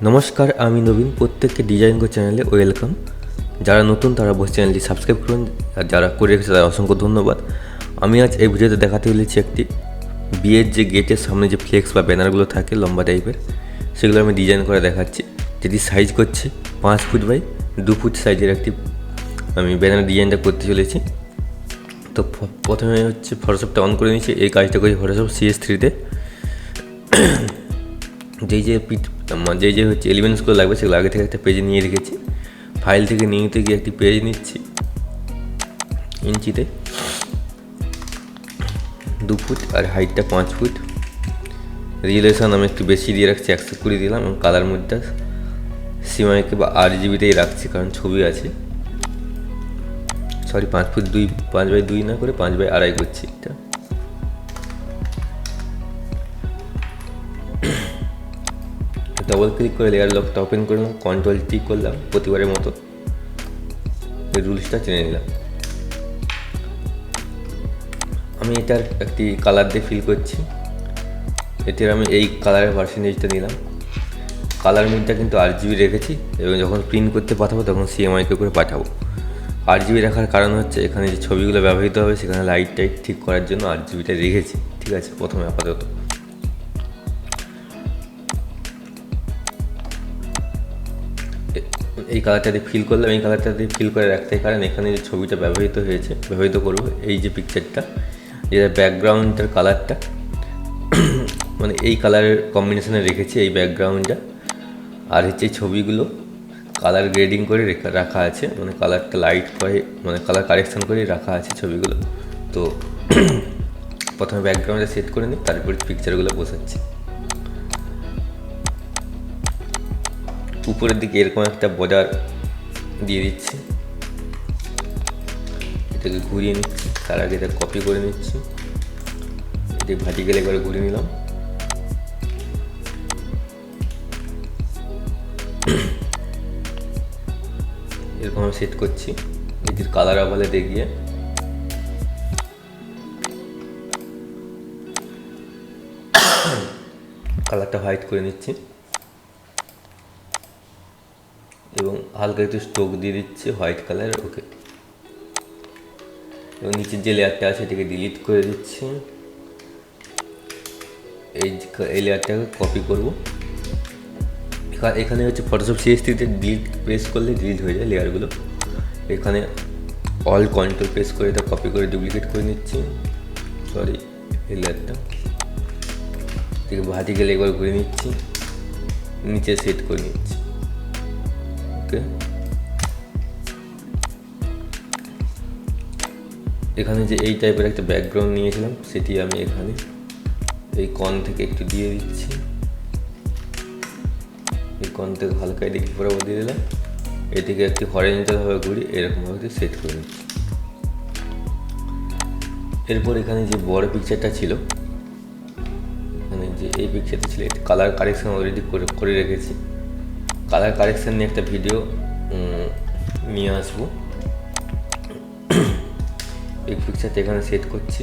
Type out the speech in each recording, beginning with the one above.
নমস্কার, আমি নবীন। প্রত্যেককে ডিজাইনগো চ্যানেলে ওয়েলকাম। যারা নতুন তারা বসে চ্যানেলটি সাবস্ক্রাইব করুন, আর যারা করে রেখেছে তাদের অসংখ্য ধন্যবাদ। আমি আজ এই ভিডিওতে দেখাতে চলেছি একটি বিয়ের যে গেটের সামনে যে ফ্লেক্স বা ব্যানারগুলো থাকে লম্বা টাইপের, সেগুলো আমি ডিজাইন করে দেখাচ্ছি। যেটি সাইজ করছে 5 ফুট বাই 2 ফুট সাইজের একটি আমি ব্যানার ডিজাইনটা করতে চলেছি। তো প্রথমে হচ্ছে ফটোশপটা অন করে নিচ্ছি। এই কাজটা করি ফটোশপ CS3-তে। যেই যে হচ্ছে এলিমেন্টসগুলো লাগবে সেগুলো আগে থেকে একটা পেজে নিয়ে রেখেছি। ফাইল থেকে নিতে গিয়ে একটি পেজ নিচ্ছি ইঞ্চিতে, 2 ফুট আর হাইটটা 5 ফুট। রিজলিউশন আমি একটু বেশি দিয়ে রাখছি, 120 দিলাম। এবং কালার মোডটা সিমাইকে বা RGBতেই রাখছি, কারণ ছবি আছে। 5 ফুট 5 বাই 2 না করে 5 বাই 2.5 করছি। এটা ডবল ক্লিক করে লেয়ার লকটা ওপেন করলাম, Ctrl+T করলাম প্রতিবারের মতো, এই রুলসটা চেনে নিলাম। আমি এটার একটি কালার দিয়ে ফিল করছি। এটার আমি এই কালারের পার্সেন্টেজটা নিলাম। কালার মিটটা কিন্তু RGB রেখেছি, এবং যখন প্রিন্ট করতে পাঠাবো তখন CMYK করে পাঠাবো। RGB রাখার কারণ হচ্ছে এখানে যে ছবিগুলো ব্যবহৃত হবে সেখানে লাইট টাইট ঠিক করার জন্য RGBটা রেখেছি। ঠিক আছে, প্রথমে আপাতত এই কালারটা দিয়ে ফিল করলাম। এই কালারটা দিয়ে ফিল করে রাখতে, কারণ এখানে যে ছবিটা ব্যবহৃত করবো, এই যে পিকচারটা, যেটা ব্যাকগ্রাউন্ডটার কালারটা মানে এই কালারের কম্বিনেশনে রেখেছি এই ব্যাকগ্রাউন্ডটা। আর হচ্ছে এই ছবিগুলো কালার গ্রেডিং করে রাখা আছে, মানে কালারটা লাইট করে, মানে কালার কারেকশান করে রাখা আছে ছবিগুলো। তো প্রথমে ব্যাকগ্রাউন্ডটা সেট করে নিই, তারপরে পিকচারগুলো বসাচ্ছি। উপরের দিকে এরকম একটা বর্ডার দিয়ে দিচ্ছি, এটাকে ঘুরিয়ে নিচ্ছি। তার আগে এটা কপি করে নিচ্ছি, এটাকে ভার্টিক্যাল একবারে ঘুরিয়ে নিলাম। এরকম আমি সেট করছি। এটির কালার আভালেতে গিয়ে কালারটা হোয়াইট করে নিচ্ছি, এবং হালকা একটু স্ট্রোক দিয়ে দিচ্ছি হোয়াইট কালার। ওকে, এবং নিচের যে লেয়ারটা আছে এটাকে ডিলিট করে দিচ্ছি। এই লেয়ারটাকে কপি করব। এখানে হচ্ছে ফটোশপ CS3-তে ডিলিট প্রেস করলে ডিলিট হয়ে যায় লেয়ারগুলো। এখানে অল কন্ট্রোল প্রেস করে এটা কপি করে ডুপ্লিকেট করে নিচ্ছি। এই লেয়ারটা থেকে ভার্টিক্যাল একবার ঘুরে নিচ্ছি, নিচে সেট করে নিচ্ছি। ওকে, এখানে যে এই টাইপের একটা ব্যাকগ্রাউন্ড নিয়েছিলাম সেটি আমি এখানে এই কর্ন থেকে একটু দিয়ে দিচ্ছি। এই কর্ন থেকে হালকা এদিকে বরাবর দিয়ে দিলাম। এদিকে একটি হরিজন্টালভাবে ঘুরি, এরকমভাবে সেট করে নিচ্ছি। এরপর এখানে যে বড় পিকচারটা ছিল, এখানে যে এই পিকচারটা ছিল, এটি কালার কারেকশান অলরেডি করে রেখেছি। কালার কারেকশান নিয়ে একটা ভিডিও নিয়ে আসবো। এই পিকচারটা এখানে সেট করছি,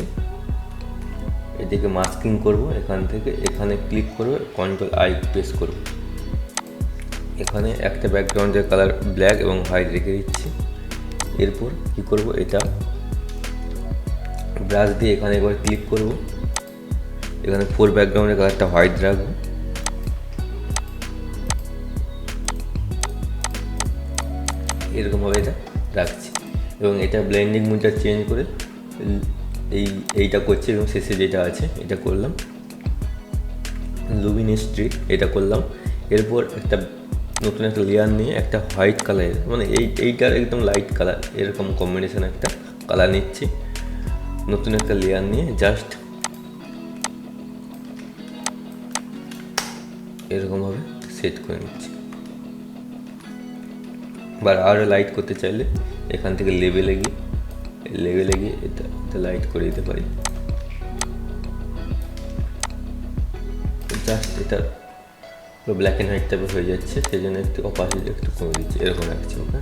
এদিকে মাস্কিং করব। এখান থেকে এখানে ক্লিক করবো, Ctrl+I প্রেস করব। এখানে একটা ব্যাকগ্রাউন্ডের কালার ব্ল্যাক এবং হোয়াইট রেখে দিচ্ছি। এরপর কী করব, এটা ব্রাশ দিয়ে এখানে একবার ক্লিক করব। এখানে ফোর ব্যাকগ্রাউন্ডের কালারটা হোয়াইট রাখবো। এরকমভাবে এটা রাখছি, এবং এটা ব্লেন্ডিং মোডটা চেঞ্জ করে এইটা করছি, এবং শেষে যেটা আছে এটা করলাম লুমিনিস্ট্রি, এটা করলাম। এরপর নতুন একটা লেয়ার নিয়ে একটা হোয়াইট কালারের, মানে এইটার একদম লাইট কালার, এরকম কম্বিনেশন একটা কালার নিচ্ছি। নতুন একটা লেয়ার নিয়ে জাস্ট এরকমভাবে সেট করে নিচ্ছি। বা আরও লাইট করতে চাইলে এখান থেকে লেবেলে গিয়ে এটা লাইট করে দিতে পারি। জাস্ট এটা ব্ল্যাক অ্যান্ড হোয়াইট টাইপের হয়ে যাচ্ছে, সেই জন্য একটু অপাসিটি একটু কমে দিচ্ছি, এরকম রাখছি। ওকে,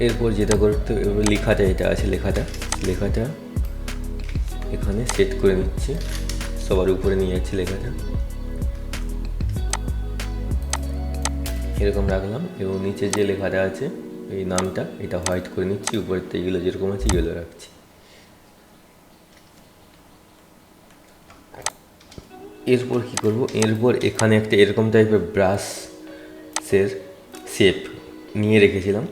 এরপর যেটা করতে লেখাটা, এটা আছে লেখাটা এখানে সেট করে নিচ্ছি। সবার উপরে নিয়ে যাচ্ছি লেখাটা, এরকম রাখলাম। এবং নিচে যে লেখাটা আছে এই নামটা, এটা হোয়াইট করে নিচ্ছি, উপরের এইগুলো যেরকম আছে ইয়েলো রাখছি। এরপর কি করব, এরপর এখানে একটা এরকম টাইপের ব্রাশের শেপ নিয়ে রেখেছিলাম,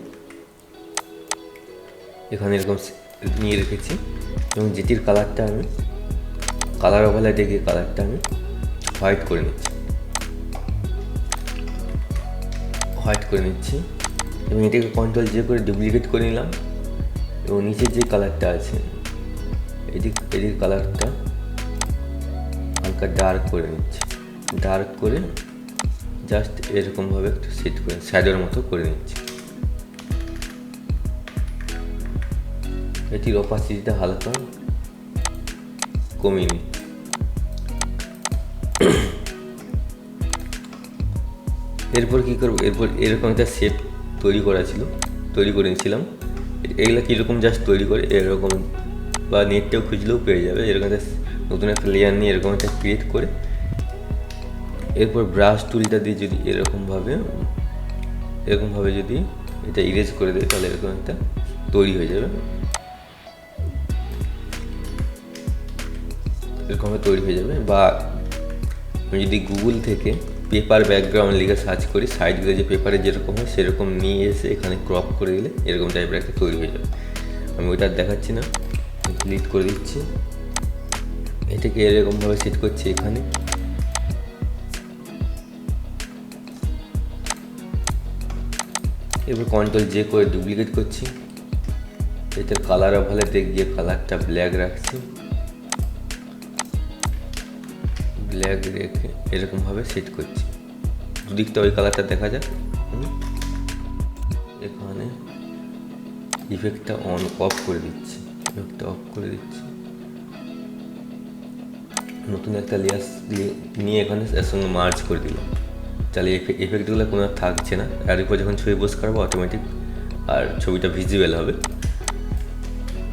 এখানে এরকম নিয়ে রেখেছি। এবং যেটির কালারটা আমি কালার ওভারলাইটে গিয়ে কালারটা আমি হোয়াইট করে নিচ্ছি। এবং এটাকে কন্ট্রোল জে করে ডুপ্লিকেট করে নিলাম। এবং নিচের যে কালারটা আছে এটির কালারটা হালকা ডার্ক করে নিচ্ছি, ডার্ক করে জাস্ট এরকমভাবে একটু সেট করে শ্যাডোর মতো করে নিচ্ছি। এটির অপাসিটিটা হালকা কমিয়ে নিচ্ছি। এরপর কী করবো, এরপর এরকম একটা শেপ তৈরি করে নিয়েছিলাম। এগুলো কীরকম জাস্ট তৈরি করে এরকম, বা নেটটাও খুঁজলেও পেয়ে যাবে। এরকম একটা নতুন একটা লেয়ার নিয়ে এরকম একটা ক্রিয়েট করে এরপর ব্রাশ টুলটা দিয়ে যদি এরকমভাবে যদি এটা ইরেজ করে দেয় তাহলে এরকম একটা তৈরি হয়ে যাবে, বা আমি যদি গুগল থেকে পেপার ব্যাকগ্রাউন্ড লিখে সার্চ করি, সাইডগুলো যে পেপারে যেরকম হয় সেরকম নিয়ে এসে এখানে ক্রপ করে দিলে এরকম টাইপের একটা তৈরি হয়ে যাবে। আমি ওইটা দেখাচ্ছি না, ক্লিক করে দিচ্ছি, এটাকে এরকমভাবে সেট করছি এখানে। এবার কন্ট্রোল জে করে ডুপ্লিকেট করছি, এটার কালার ওভারলাইটে গিয়ে কালারটা ব্ল্যাক রাখছি, ব্ল্যাক রেখে এরকমভাবে সেট করছি, দুদিকটা ওই কালারটা দেখা যাক। এখানে ইফেক্টটা অফ করে দিচ্ছি, নতুন একটা লেয়ার নিয়ে এখানে এর সঙ্গে মার্জ করে দিলাম, তাহলে এফেক্টগুলো কোনো আর থাকছে না। আর এরপর যখন ছবি পোস্ট করবো অটোমেটিক আর ছবিটা ভিজিবল হবে।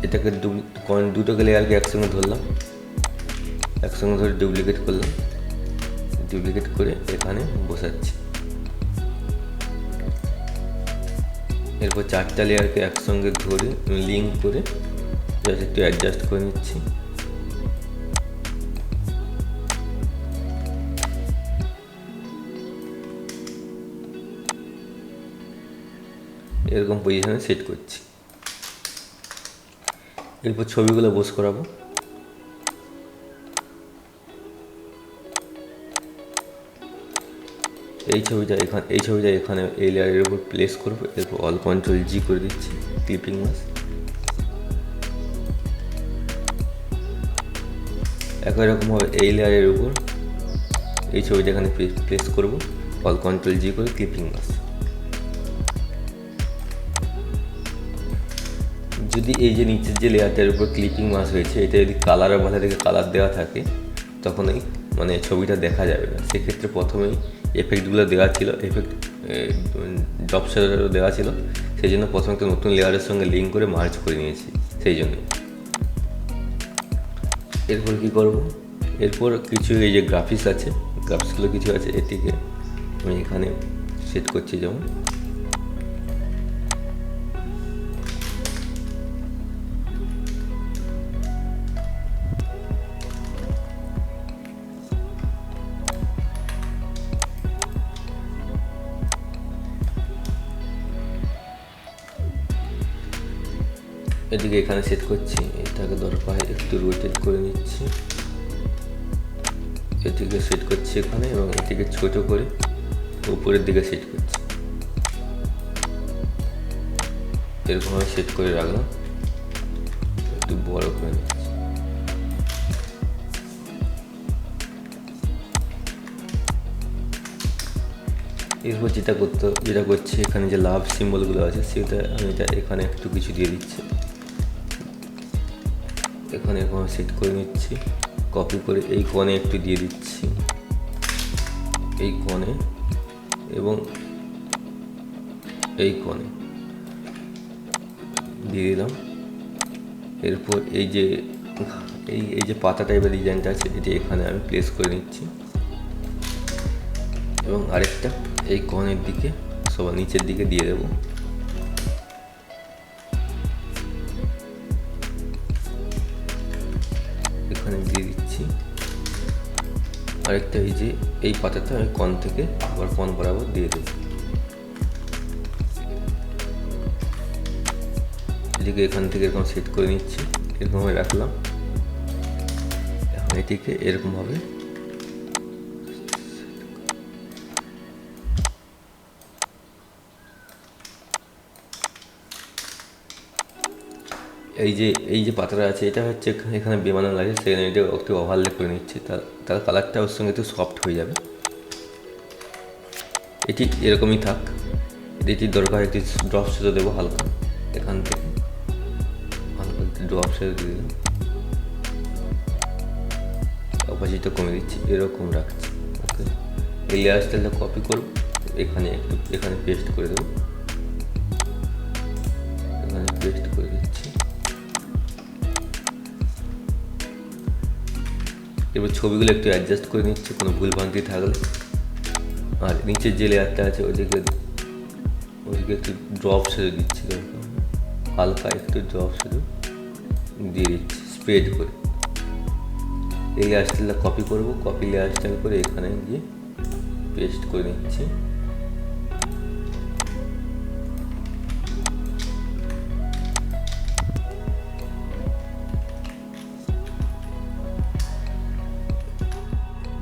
এটাকে দুটোকে লেয়ারকে একসঙ্গে ধরলাম, একসঙ্গে ধরে ডুপ্লিকেট করলাম, ডুপ্লিকেট করে এখানে বসাচ্ছি। এরপর চারটা লেয়ারকে একসঙ্গে ধরে লিঙ্ক করে জাস্ট একটু অ্যাডজাস্ট করে নিচ্ছি। এরকম পজিশনে সেট করছি। এরপর ছবিগুলো বোস করাবো। এই ছবিটা এখানে এই লেয়ারের উপর প্লেস করবো। এরপর অল কন্ট্রোল জি করে দিচ্ছি, ক্লিপিং মাস্ক। একই রকমভাবে এই লেয়ারের উপর এই ছবিটা এখানে প্লেস করবো, অল কন্ট্রোল জি করে ক্লিপিং মাস্ক। যদি এই যে নিচের যে লেয়ারটার উপর ক্লিপিং মাস্ক হয়েছে এটা যদি কালারের মাথা থেকে কালার দেওয়া থাকে তখন এই মানে ছবিটা দেখা যাবে না। সেক্ষেত্রে প্রথমেই এফেক্টগুলো দেওয়া ছিল, ড্রপ শেডারও দেওয়া ছিল, সেই জন্য প্রথমে একটা নতুন লেয়ারের সঙ্গে লিঙ্ক করে মার্জ করে নিয়েছি সেই জন্য। এরপর কী করব, এরপর কিছু এই যে গ্রাফিক্সগুলো কিছু আছে, এটিকে আমি এখানে সেট করছি। যেমন এদিকে এখানে সেট করছি, এটাকে দরকার একটু রোটেট করে নিচ্ছি, এটিকে সেট করছি এখানে এবং এটিকে ছোট করে উপরের দিকে সেট করছি। এরকমভাবে সেট করে রাখলাম, একটু বড় করে নিচ্ছি। এরপর যেটা করছি এখানে যে লাভ সিম্বলগুলো আছে সেটা আমি এটা এখানে একটু কিছু দিয়ে দিচ্ছি, এখানে এরকম সেট করে নিচ্ছি, কপি করে এই কোণে একটু দিয়ে দিচ্ছি, এই কোণে এবং এই কোণে দিয়ে দিলাম। এরপর এই যে এই যে পাতা টাইপের ডিজাইনটা আছে এটি এখানে আমি প্লেস করে নিচ্ছি, এবং আরেকটা এই কর্নের দিকে সবার নিচের দিকে দিয়ে দেবো। এখানে দিয়ে দিচ্ছি আরেকটা, এই যে এই পাতাটা আমি কর্ন থেকে আবার কর্ন বরাবর দিয়ে দেবো। এদিকে এখান থেকে এরকম সেট করে নিচ্ছি, এরকমভাবে রাখলাম। এখন এটিকে এরকমভাবে এই যে পাতাটা আছে এটা হচ্ছে এখানে বেমানান লাগে, সেখানে এটা একটু ওভারলে করে নিচ্ছি, তার কালারটা ওর সঙ্গে একটু সফট হয়ে যাবে। এটি এরকমই থাক। এটির দরকার একটি ড্রপ শেডো দেবো হালকা, এখান থেকে হালকা একটু ড্রপ শেডো দিয়ে দিলাম, অপাসিটিটা কমে দিচ্ছি, এরকম রাখছি। ওকে, এই লেয়ার স্টাইলটা কপি করব, এখানে পেস্ট করে দেবো, এখানে পেস্ট করে দিচ্ছি। এবার ছবিগুলো একটু অ্যাডজাস্ট করে নিচ্ছি কোনো ভুলভ্রান্তি থাকলে। আর নিচের যে লেয়ারটা আছে ওইদিকে একটু ড্রপ শেডো দিচ্ছি, হালকা একটু ড্রপ শেডো দিয়ে দিচ্ছি স্প্রেড করে। এই লেয়ার স্টাইলটা কপি করবো, কপি লেয়ার স্টাইল করে এখানে গিয়ে পেস্ট করে নিচ্ছি।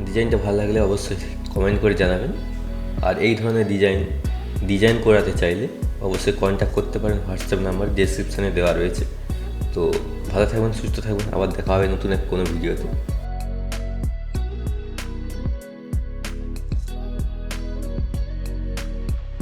ডিজাইনটা ভালো লাগলে অবশ্যই কমেন্ট করে জানাবেন। আর এই ধরনের ডিজাইন করাতে চাইলে অবশ্যই কন্ট্যাক্ট করতে পারেন, হোয়াটসঅ্যাপ নাম্বার ডেসক্রিপশানে দেওয়া রয়েছে। তো ভালো থাকবেন, সুস্থ থাকবেন, আবার দেখা হবে নতুন এক কোনো ভিডিওতে।